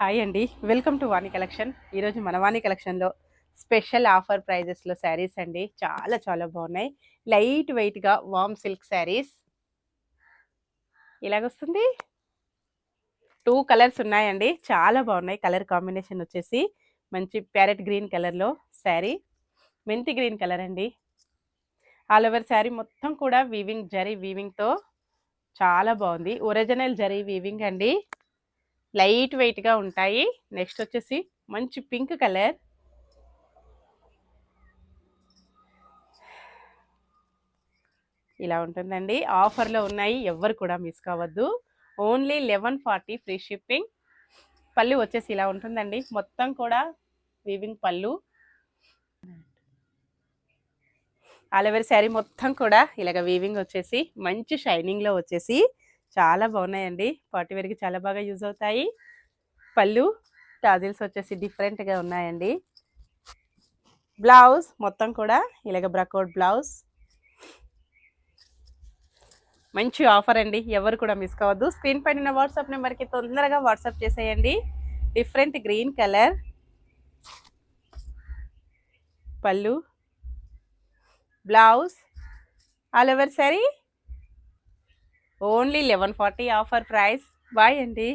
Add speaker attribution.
Speaker 1: Hi అండి, welcome to Vani collection. ఈరోజు మన వాణి కలెక్షన్లో స్పెషల్ ఆఫర్ ప్రైజెస్లో శారీస్ అండి. చాలా చాలా బాగున్నాయి. లైట్ వెయిట్గా వామ్ సిల్క్ శారీస్ ఇలాగొస్తుంది. 2 కలర్స్ ఉన్నాయండి, చాలా బాగున్నాయి. కలర్ కాంబినేషన్ వచ్చేసి మంచి ప్యారెట్ గ్రీన్ కలర్లో శారీ, మెంతి గ్రీన్ కలర్ అండి. ఆల్ ఓవర్ శారీ మొత్తం కూడా వీవింగ్, జరీ వీవింగ్తో చాలా బాగుంది. ఒరిజినల్ జరీ వీవింగ్ అండి, లైట్ వెయిట్గా ఉంటాయి. నెక్స్ట్ వచ్చేసి మంచి పింక్ కలర్, ఇలా ఉంటుందండి. ఆఫర్లో ఉన్నాయి, ఎవ్వరు కూడా మిస్ కావద్దు. Only 1140 free shipping. పళ్ళు వచ్చేసి ఇలా ఉంటుందండి, మొత్తం కూడా వీవింగ్ పళ్ళు. ఆల్ ఓవర్ శారీ మొత్తం కూడా ఇలాగ వీవింగ్ వచ్చేసి మంచి షైనింగ్లో వచ్చేసి చాలా బాగున్నాయండి. పార్టీ వేర్కి చాలా బాగా యూజ్ అవుతాయి. పళ్ళు టాజిల్స్ వచ్చేసి డిఫరెంట్గా ఉన్నాయండి. బ్లౌజ్ మొత్తం కూడా ఇలాగ బ్రకౌట్ బ్లౌజ్. మంచి ఆఫర్ అండి, ఎవరు కూడా మిస్ కావద్దు. స్క్రీన్ పైన ఉన్న వాట్సాప్ నెంబర్కి తొందరగా వాట్సాప్ చేసేయండి. డిఫరెంట్ గ్రీన్ కలర్, పళ్ళు, blouse, all over sari only 1140 offer price. Bye అండి.